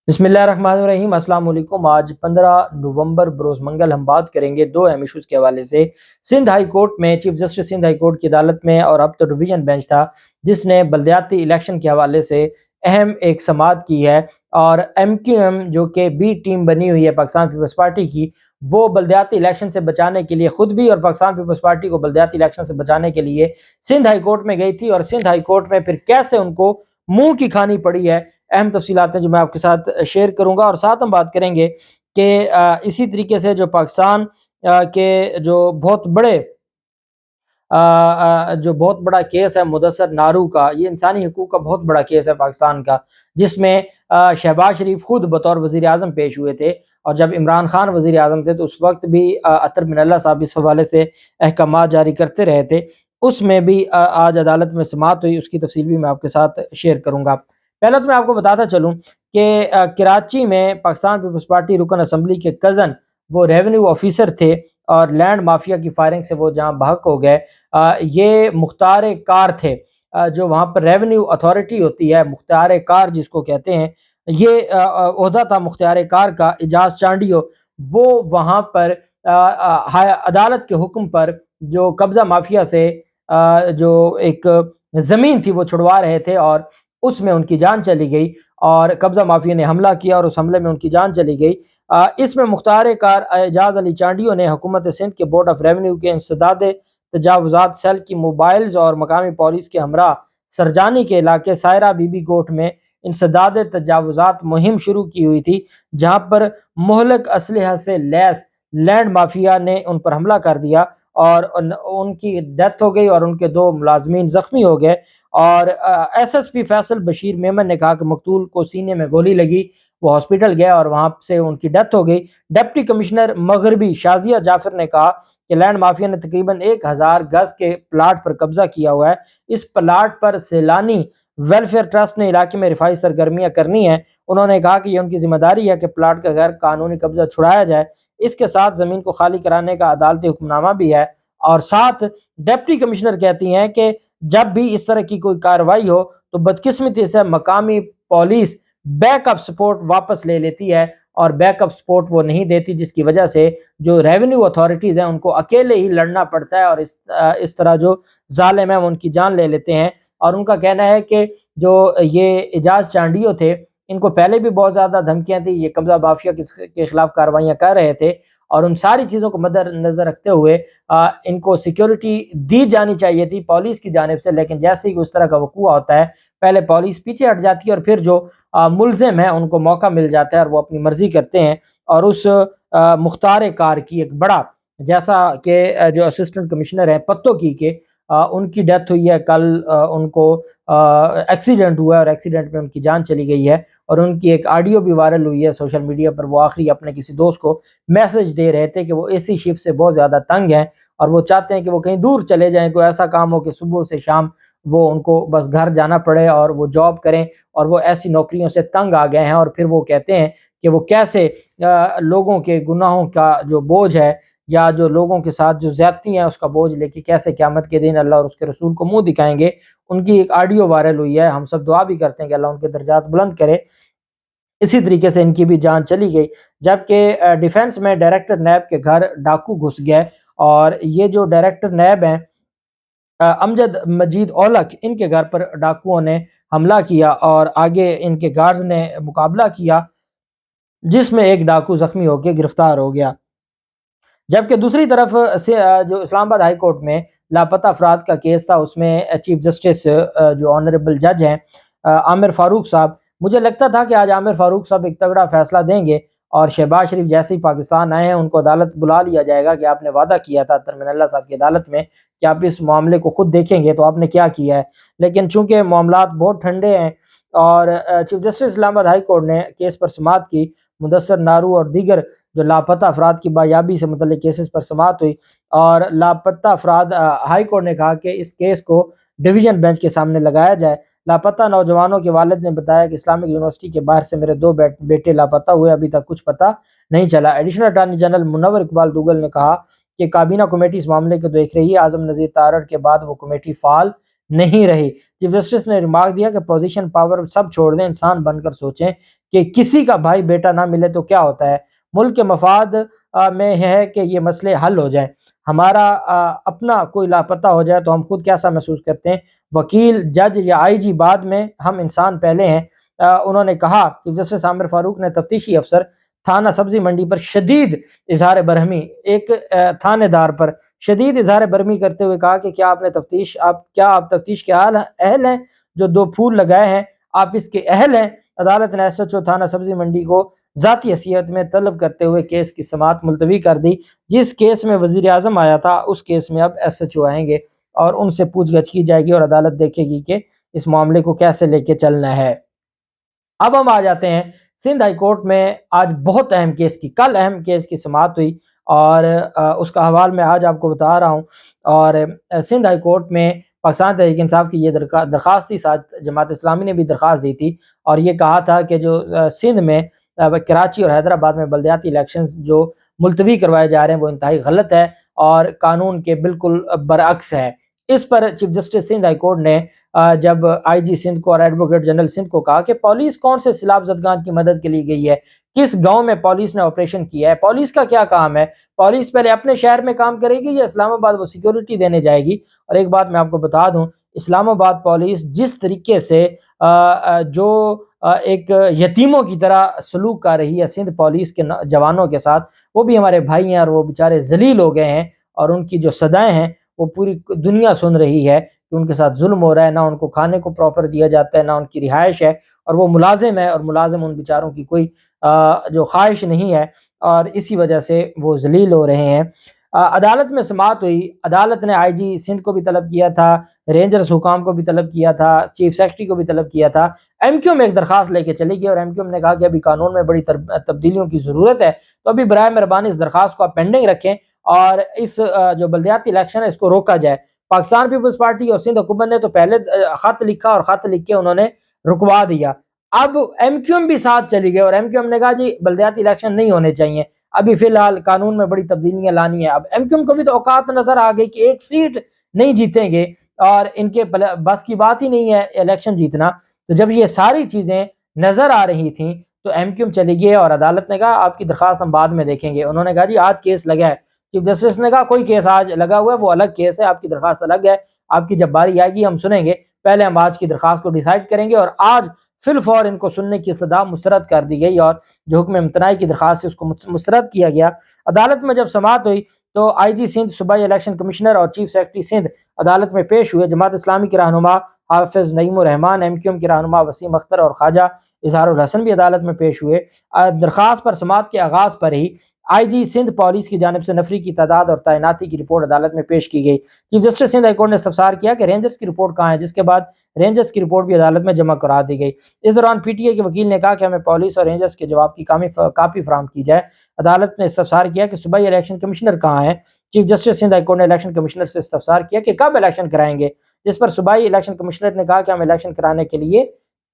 بسم اللہ الرحمن الرحیم۔ السلام علیکم۔ آج 15 نومبر بروز منگل ہم بات کریں گے دو اہم ایشوز کے حوالے سے۔ سندھ ہائی کورٹ میں chief justice Sindh high court کی عدالت میں، اور اب تو ڈویژن بینچ تھا جس نے بلدیاتی الیکشن کے حوالے سے اہم ایک سماعت کی ہے، اور ایم کیو ایم جو کہ بی ٹیم بنی ہوئی ہے پاکستان پیپلز پارٹی کی، وہ بلدیاتی الیکشن سے بچانے کے لیے خود بھی اور پاکستان پیپلز پارٹی کو بلدیاتی الیکشن سے بچانے کے لیے سندھ ہائی کورٹ میں گئی تھی، اور سندھ ہائی کورٹ میں پھر کیسے ان کو منہ کی کھانی پڑی ہے، اہم تفصیلات ہیں جو میں آپ کے ساتھ شیئر کروں گا۔ اور ساتھ ہم بات کریں گے کہ اسی طریقے سے جو پاکستان کے جو بہت بڑا کیس ہے مدثر نارو کا، یہ انسانی حقوق کا بہت بڑا کیس ہے پاکستان کا، جس میں شہباز شریف خود بطور وزیر اعظم پیش ہوئے تھے، اور جب عمران خان وزیر اعظم تھے تو اس وقت بھی اطہر من اللہ صاحب اس حوالے سے احکامات جاری کرتے رہے تھے۔ اس میں بھی آج عدالت میں سماعت ہوئی، اس کی تفصیل بھی میں آپ کے ساتھ شیئر کروں گا۔ پہلے تو میں آپ کو بتاتا چلوں کہ کراچی میں پاکستان پیپلز پارٹی رکن اسمبلی کے کزن وہ ریونیو آفیسر تھے، اور لینڈ مافیا کی فائرنگ سے وہ جہاں بحق ہو گئے۔ یہ مختار کار تھے، جو وہاں پر ریونیو اتھارٹی ہوتی ہے، مختار کار جس کو کہتے ہیں، یہ عہدہ تھا مختار کار کا، اعجاز چانڈیو، وہ وہاں پر عدالت کے حکم پر جو قبضہ مافیا سے جو ایک زمین تھی وہ چھڑوا رہے تھے، اور اس میں ان کی جان چلی گئی، اور قبضہ مافیا نے حملہ کیا اور اس حملے میں ان کی جان چلی گئی۔ اس میں مختار کار اعجاز علی چانڈیو نے حکومت سندھ کے بورڈ آف ریونیو کے انسداد تجاوزات سیل کی موبائلز اور مقامی پولیس کے ہمراہ سرجانی کے علاقے سائرہ بی بی کوٹ میں انسداد تجاوزات مہم شروع کی ہوئی تھی، جہاں پر مہلک اسلحہ سے لیس لینڈ مافیا نے ان پر حملہ کر دیا، اور ان کی ڈیتھ ہو گئی اور ان کے دو ملازمین زخمی ہو گئے۔ اور S S P Faisal Bashir Memon نے کہا کہ مقتول کو سینے میں گولی لگی، وہ ہاسپٹل گیا اور وہاں سے ان کی ڈیتھ ہو گئی۔ ڈپٹی کمشنر مغربی شازیہ جعفر نے کہا کہ لینڈ مافیا نے تقریباً 1000 گز کے پلاٹ پر قبضہ کیا ہوا ہے، اس پلاٹ پر سیلانی ویلفیئر ٹرسٹ نے علاقے میں رفاہی سرگرمیاں کرنی ہیں۔ انہوں نے کہا کہ یہ ان کی ذمہ داری ہے کہ پلاٹ کا غیر قانونی قبضہ چھڑایا جائے، اس کے ساتھ زمین کو خالی کرانے کا عدالتی حکم نامہ بھی ہے۔ اور ساتھ ڈپٹی کمشنر کہتی ہیں کہ جب بھی اس طرح کی کوئی کارروائی ہو تو بدقسمتی سے مقامی پولیس بیک اپ سپورٹ واپس لے لیتی ہے، اور بیک اپ سپورٹ وہ نہیں دیتی، جس کی وجہ سے جو ریونیو اتھارٹیز ہیں ان کو اکیلے ہی لڑنا پڑتا ہے، اور اس طرح جو ظالم ہیں وہ ان کی جان لے لیتے ہیں۔ اور ان کا کہنا ہے کہ جو یہ اعجاز چانڈیو تھے، ان کو پہلے بھی بہت زیادہ دھمکیاں تھیں، یہ قبضہ مافیا کے خلاف کارروائیاں کر رہے تھے، اور ان ساری چیزوں کو مد نظر رکھتے ہوئے ان کو سیکیورٹی دی جانی چاہیے تھی پولیس کی جانب سے، لیکن جیسے ہی اس طرح کا وقوع ہوتا ہے پہلے پولیس پیچھے ہٹ جاتی ہے، اور پھر جو ملزم ہیں ان کو موقع مل جاتا ہے اور وہ اپنی مرضی کرتے ہیں۔ اور اس مختار کار کی ایک بڑا، جیسا کہ جو اسسٹنٹ کمشنر ہیں پتو کی کے ان کی ڈیتھ ہوئی ہے کل، ان کو ایکسیڈنٹ ہوا ہے اور ایکسیڈنٹ میں ان کی جان چلی گئی ہے، اور ان کی ایک آڈیو بھی وائرل ہوئی ہے سوشل میڈیا پر۔ وہ آخری اپنے کسی دوست کو میسج دے رہے تھے کہ وہ اے سی شپ سے بہت زیادہ تنگ ہیں، اور وہ چاہتے ہیں کہ وہ کہیں دور چلے جائیں، کوئی ایسا کام ہو کہ صبح سے شام وہ ان کو بس گھر جانا پڑے اور وہ جاب کریں، اور وہ ایسی نوکریوں سے تنگ آ گئے ہیں، اور پھر وہ کہتے ہیں کہ وہ کیسے لوگوں کے گناہوں کا جو بوجھ ہے، یا جو لوگوں کے ساتھ جو زیادتی ہیں اس کا بوجھ لے کے کیسے قیامت کے دن اللہ اور اس کے رسول کو منہ دکھائیں گے۔ ان کی ایک آڈیو وائرل ہوئی ہے، ہم سب دعا بھی کرتے ہیں کہ اللہ ان کے درجات بلند کرے۔ اسی طریقے سے ان کی بھی جان چلی گئی، جبکہ ڈیفنس میں ڈائریکٹر نیب کے گھر ڈاکو گھس گئے، اور یہ جو ڈائریکٹر نیب ہیں امجد مجید اولک، ان کے گھر پر ڈاکوؤں نے حملہ کیا، اور آگے ان کے گارڈز نے مقابلہ کیا، جس میں ایک ڈاکو زخمی ہو کے گرفتار ہو گیا۔ جبکہ دوسری طرف جو اسلام آباد ہائی کورٹ میں لاپتہ افراد کا کیس تھا، اس میں چیف جسٹس جو آنریبل جج ہیں عامر فاروق صاحب، مجھے لگتا تھا کہ آج عامر فاروق صاحب ایک تگڑا فیصلہ دیں گے، اور شہباز شریف جیسے ہی پاکستان آئے ہیں ان کو عدالت بلا لیا جائے گا کہ آپ نے وعدہ کیا تھا اطہر من اللہ صاحب کی عدالت میں کہ آپ اس معاملے کو خود دیکھیں گے، تو آپ نے کیا کیا ہے۔ لیکن چونکہ معاملات بہت ٹھنڈے ہیں، اور چیف جسٹس اسلام آباد ہائی کورٹ نے کیس پر سماعت کی، مدثر نارو اور دیگر جو لاپتہ افراد کی بایابی سے متعلق کیسز پر سماعت ہوئی، اور لاپتہ افراد ہائی کورٹ نے کہا کہ اس کیس کو ڈویژن بینچ کے سامنے لگایا جائے۔ لاپتہ نوجوانوں کے والد نے بتایا کہ اسلامک یونیورسٹی کے باہر سے میرے 2 بیٹے لاپتہ ہوئے، ابھی تک کچھ پتہ نہیں چلا۔ ایڈیشنل اٹارنی جنرل منور اقبال دوگل نے کہا کہ کابینہ کمیٹی اس معاملے کو دیکھ رہی ہے، اعظم نذیر تارڑ کے بعد وہ کمیٹی فعال نہیں رہی۔ چیف جسٹس نے ریمارک دیا کہ پوزیشن پاور سب چھوڑ دیں، انسان بن کر سوچیں کہ کسی کا بھائی بیٹا نہ ملے تو کیا ہوتا ہے، ملک کے مفاد میں ہے کہ یہ مسئلے حل ہو جائیں، ہمارا اپنا کوئی لاپتہ ہو جائے تو ہم خود کیسا محسوس کرتے ہیں، وکیل، جج یا آئی جی بعد میں، ہم انسان پہلے ہیں۔ انہوں نے کہا کہ جسٹس عامر فاروق نے تفتیشی افسر تھانہ سبزی منڈی پر شدید اظہار برہمی، ایک تھانے دار پر شدید اظہار برہمی کرتے ہوئے کہا کہ کیا آپ تفتیش کے اہل ہیں، جو 2 پھول لگائے ہیں آپ اس کے اہل ہیں۔ عدالت نے ایس ایچ او تھانہ سبزی منڈی کو ذاتی حیثیت میں طلب کرتے ہوئے کیس کی سماعت ملتوی کر دی۔ جس کیس میں وزیر اعظم آیا تھا اس کیس میں اب ایس ایچ او آئیں گے اور ان سے پوچھ گچھ کی جائے گی اور عدالت دیکھے گی کہ اس معاملے کو کیسے لے کے چلنا ہے۔ اب ہم آ جاتے ہیں سندھ ہائی کورٹ میں آج بہت اہم کیس کی، کل اہم کیس کی سماعت ہوئی اور اس کا حوال میں آج آپ کو بتا رہا ہوں۔ اور سندھ ہائی کورٹ میں پاکستان تحریک انصاف کی یہ درخواست تھی، ساتھ جماعت اسلامی نے بھی درخواست دی تھی اور یہ کہا تھا کہ جو سندھ میں کراچی اور حیدرآباد میں بلدیاتی الیکشنز جو ملتوی کروائے جا رہے ہیں وہ انتہائی غلط ہے اور قانون کے بالکل برعکس ہے۔ اس پر chief justice Sindh high court نے جب آئی جی سندھ کو اور ایڈوکیٹ جنرل سندھ کو کہا کہ پولیس کون سے سیلاب زدگان کی مدد کے لیے گئی ہے، کس گاؤں میں پولیس نے آپریشن کیا ہے، پولیس کا کیا کام ہے، پولیس پہلے اپنے شہر میں کام کرے گی یا اسلام آباد وہ سیکیورٹی دینے جائے گی۔ اور ایک بات میں آپ کو بتا دوں، اسلام آباد پولیس جس طریقے سے جو ایک یتیموں کی طرح سلوک کر رہی ہے سندھ پولیس کے جوانوں کے ساتھ، وہ بھی ہمارے بھائی ہیں اور وہ بیچارے ذلیل ہو گئے ہیں اور ان کی جو صدائیں ہیں وہ پوری دنیا سن رہی ہے کہ ان کے ساتھ ظلم ہو رہا ہے، نہ ان کو کھانے کو پراپر دیا جاتا ہے، نہ ان کی رہائش ہے، اور وہ ملازم ہے اور ملازم ان بیچاروں کی کوئی جو خواہش نہیں ہے اور اسی وجہ سے وہ ذلیل ہو رہے ہیں۔ عدالت میں سماعت ہوئی، عدالت نے آئی جی سندھ کو بھی طلب کیا تھا، رینجرز حکام کو بھی طلب کیا تھا، چیف سیکرٹری کو بھی طلب کیا تھا، ایم کیو میں ایک درخواست لے کے چلی گئی اور ایم کیو نے کہا کہ ابھی قانون میں بڑی تبدیلیوں کی ضرورت ہے، تو ابھی برائے مہربانی اس درخواست کو آپ پینڈنگ رکھیں اور اس جو بلدیاتی الیکشن ہے اس کو روکا جائے۔ پاکستان پیپلز پارٹی اور سندھ حکومت نے تو پہلے خط لکھا اور خط لکھ کے انہوں نے رکوا دیا، اب ایم کیو ایم بھی ساتھ چلی گئی اور ایم کیو ایم نے کہا جی بلدیاتی الیکشن نہیں ہونے چاہیے، ابھی فی الحال قانون میں بڑی تبدیلیاں لانی ہے۔ اب ایم کیو ایم کو بھی تو اوقات نظر آ گئی کہ ایک سیٹ نہیں جیتیں گے اور ان کے بس کی بات ہی نہیں ہے الیکشن جیتنا، تو جب یہ ساری چیزیں نظر آ رہی تھیں تو ایم کیو ایم چلی گئی اور عدالت نے کہا آپ کی درخواست ہم بعد میں دیکھیں گے۔ انہوں نے کہا جی آج کیس لگا ہے، چیف جسٹس نے کہا کوئی کیس آج لگا ہوا ہے وہ الگ کیس ہے، آپ کی درخواست الگ ہے، آپ کی جب باری آئے گی ہم سنیں گے، پہلے ہم آج کی درخواست کو ڈیسائیڈ کریں گے۔ اور آج فی الفور ان کو سننے کی استدعا مسترد کر دی گئی اور جو حکم امتناعی کی درخواست ہے اس کو مسترد کیا گیا۔ عدالت میں جب سماعت ہوئی تو آئی جی سندھ، صوبائی الیکشن کمشنر اور چیف سیکرٹری سندھ عدالت میں پیش ہوئے۔ جماعت اسلامی کے رہنما حافظ نعیم الرحمان، ایم کیو ایم کے رہنما وسیم اختر اور خواجہ اظہار الحسن بھی عدالت میں پیش ہوئے۔ درخواست پر سماعت کے آغاز پر ہی آئی جی سندھ پولیس کی جانب سے نفری کی تعداد اور تعیناتی کی رپورٹ عدالت میں پیش کی گئی۔ Chief justice Sindh high court نے استفسار کیا کہ رینجرز کی رپورٹ کہاں ہے، جس کے بعد رینجرز کی رپورٹ بھی عدالت میں جمع کرا دی گئی۔ اس دوران پی ٹی اے کے وکیل نے کہا کہ ہمیں پولیس اور رینجرز کے جواب کی کاپی فراہم کی جائے۔ عدالت نے استفسار کیا کہ صوبائی الیکشن کمشنر کہاں ہیں۔ Chief justice Sindh high court نے الیکشن کمشنر سے استفسار کیا کہ کب الیکشن کرائیں گے، جس پر صوبائی الیکشن کمشنر نے کہا کہ ہم الیکشن کرانے کے لیے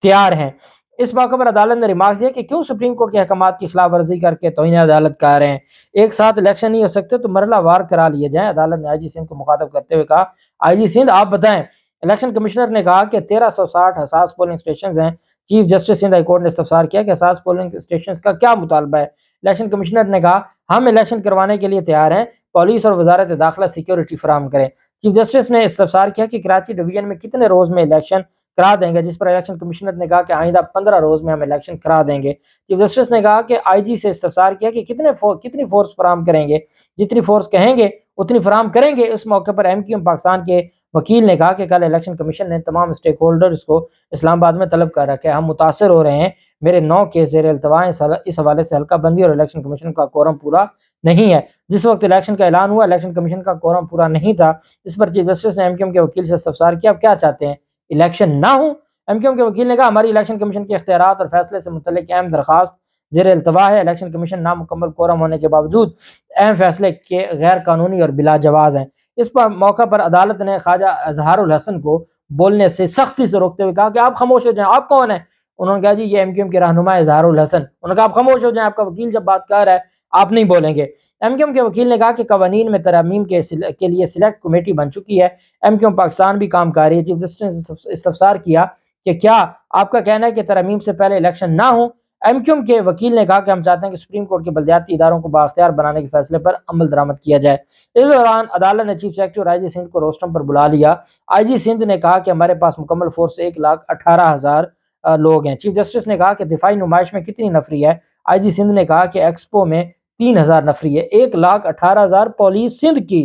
تیار ہیں۔ اس موقع پر عدالت نے ریمارک دیا کہ کیوں سپریم کورٹ کے احکامات کی خلاف ورزی کر کے توہین عدالت کر رہے ہیں، ایک ساتھ الیکشن نہیں ہو سکتے تو مرحلہ وار کرا لیے جائیں۔ عدالت نے آئی جی سندھ کو مخاطب کرتے ہوئے کہا آئی جی سندھ آپ بتائیں۔ الیکشن کمشنر نے کہا کہ 1360 حساس پولنگ اسٹیشنز ہیں۔ Chief justice Sindh high court نے استفسار کیا کہ حساس پولنگ اسٹیشنز کا کیا مطالبہ ہے۔ الیکشن کمشنر نے کہا ہم الیکشن کروانے کے لیے تیار ہیں، پولیس اور وزارت داخلہ سیکیورٹی فراہم کریں۔ چیف جسٹس نے استفسار کیا کہ کراچی ڈویژن میں کتنے روز میں الیکشن کرا دیں گے، جس پر الیکشن کمشنر نے کہا کہ آئندہ 15 روز میں ہم الیکشن کرا دیں گے۔ چیف جسٹس نے کہا کہ آئی جی سے استفسار کیا کہ کتنی فورس فراہم کریں گے، جتنی فورس کہیں گے اتنی فراہم کریں گے۔ اس موقع پر ایم کیو ایم پاکستان کے وکیل نے کہا کہ کل الیکشن کمیشن نے تمام اسٹیک ہولڈرز کو اسلام آباد میں طلب کر رکھا ہے، ہم متاثر ہو رہے ہیں، میرے 9 کیس زیر التوا ہیں، اس حوالے سے حلقہ بندی اور الیکشن کمیشن کا کورم پورا نہیں ہے۔ جس وقت الیکشن کا اعلان ہوا الیکشن کمیشن کا کورم پورا نہیں تھا۔ اس پر چیف جسٹس نے ایم کیو ایم کے وکیل سے استفسار کیا آپ کیا چاہتے ہیں، الیکشن نہ ہوں؟ ایم کیو ایم کے وکیل نے کہا ہماری الیکشن کمیشن کے اختیارات اور فیصلے سے متعلق اہم درخواست زیر التوا ہے، الیکشن کمیشن نامکمل کورم ہونے کے باوجود اہم فیصلے کے غیر قانونی اور بلا جواز ہیں۔ اس پر موقع پر عدالت نے خواجہ اظہار الحسن کو بولنے سے سختی سے روکتے ہوئے کہا کہ آپ خاموش ہو جائیں، آپ کون ہیں؟ انہوں نے کہا جی یہ ایم کیو ایم کے رہنما اظہار الحسن۔ انہوں نے کہا آپ خاموش ہو جائیں، آپ کا وکیل جب بات کر رہا ہے آپ نہیں بولیں گے۔ ایم کیو ایم کے وکیل نے کہا کہ قوانین میں ترامیم کے لیے سلیکٹ کمیٹی بن چکی ہے، ایم کیو ایم پاکستان بھی کام کر رہی ہے۔ چیف جسٹس نے استفسار کیا کہ کیا آپ کا کہنا ہے کہ ترامیم سے پہلے الیکشن نہ ہوں؟ ایم کیو ایم کے وکیل نے کہا کہ ہم چاہتے ہیں کہ سپریم کورٹ کے بلدیاتی اداروں کو بااختیار بنانے کے فیصلے پر عمل درآمد کیا جائے۔ اس دوران عدالت نے چیف سیکرٹری اور آئی جی سندھ کو روسٹرم پر بلا لیا۔ آئی جی سندھ نے کہا کہ ہمارے پاس مکمل فورس 1,18,000 لوگ ہیں۔ چیف جسٹس نے کہا کہ دفاعی نمائش میں کتنی نفری ہے؟ آئی جی سندھ نے کہا کہ ایکسپو میں 3,000 نفری ہے۔ 1,18,000 پولیس سندھ کی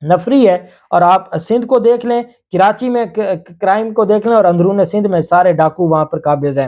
نفری ہے، اور آپ سندھ کو دیکھ لیں، کراچی میں کرائم کو دیکھ لیں، اور اندرون سندھ میں سارے ڈاکو وہاں پر قابض ہیں۔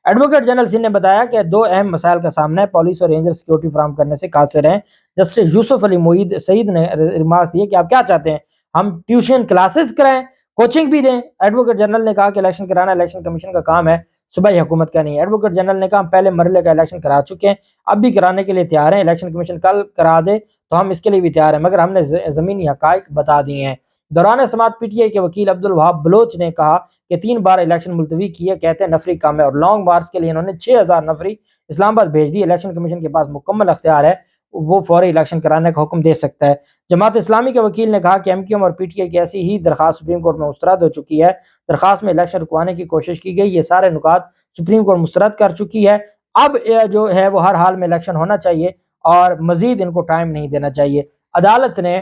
ایڈوکیٹ جنرل سندھ نے بتایا کہ 2 اہم مسائل کا سامنا ہے، پولیس اور رینجر سیکیورٹی فراہم کرنے سے قاصر ہیں۔ جسٹس یوسف علی معید سعید نے ریمارکس دیے کہ آپ کیا چاہتے ہیں، ہم ٹیوشن کلاسز کرائیں، کوچنگ بھی دیں؟ ایڈوکیٹ جنرل نے کہا کہ الیکشن کرانا الیکشن کمیشن کا کام ہے، صوبائی حکومت کا نہیں ہے۔ ایڈوکیٹ جنرل نے کہا ہم پہلے مرحلے کا الیکشن کرا چکے ہیں، اب بھی کرانے کے لیے تیار ہیں، الیکشن کمیشن کل کرا دے تو ہم اس کے لیے بھی تیار ہیں، مگر ہم نے زمینی حقائق بتا دیے ہیں۔ دوران سماعت پی ٹی آئی کے وکیل عبدالوہاب بلوچ نے کہا کہ 3 بار الیکشن ملتوی کیے، کہتے ہیں نفری کم ہے، اور لانگ مارچ کے لیے انہوں نے 6,000 نفری اسلام آباد بھیج دی۔ الیکشن کمیشن کے پاس مکمل اختیار ہے، وہ فوری الیکشن کرانے کا حکم دے سکتا ہے۔ جماعت اسلامی کے وکیل نے کہا کہ ایم کیو ایم اور پی ٹی آئی کی ایسی ہی درخواست سپریم کورٹ میں مسترد ہو چکی ہے، درخواست میں الیکشن رکوانے کی کوشش کی گئی، یہ سارے نکات سپریم کورٹ مسترد کر چکی ہے، اب جو ہے وہ ہر حال میں الیکشن ہونا چاہیے اور مزید ان کو ٹائم نہیں دینا چاہیے۔ عدالت نے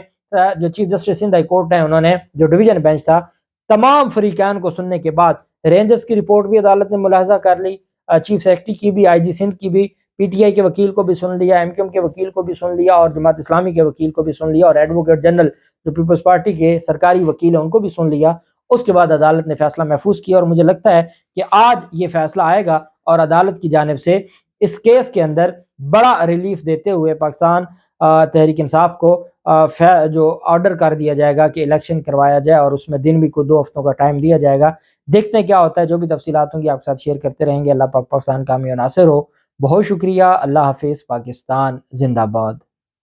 جو chief justice Sindh high court ہے، انہوں نے جو ڈویژن بینچ تھا، تمام فریقین کو سننے کے بعد رینجرز کی رپورٹ بھی عدالت نے ملاحظہ کر لی، چیف سیکرٹری کی بھی، آئی جی سندھ کی بھی، پی ٹی آئی کے وکیل کو بھی سن لیا، ایم کیو ایم کے وکیل کو بھی سن لیا، اور جماعت اسلامی کے وکیل کو بھی سن لیا، اور ایڈوکیٹ جنرل جو پیپلز پارٹی کے سرکاری وکیل ہیں ان کو بھی سن لیا۔ اس کے بعد عدالت نے فیصلہ محفوظ کیا، اور مجھے لگتا ہے کہ آج یہ فیصلہ آئے گا اور عدالت کی جانب سے اس کیس کے اندر بڑا ریلیف دیتے ہوئے پاکستان تحریک انصاف کو جو آرڈر کر دیا جائے گا کہ الیکشن کروایا جائے، اور اس میں دن بھی کوئی 2 ہفتوں کا ٹائم دیا جائے گا۔ دیکھتے ہیں کیا ہوتا ہے، جو بھی تفصیلات ہوں گی آپ کے ساتھ شیئر کرتے رہیں گے۔ اللہ پاک پاکستان کامیاب و ناصر ہو۔ بہت شکریہ، اللہ حافظ، پاکستان زندہ باد۔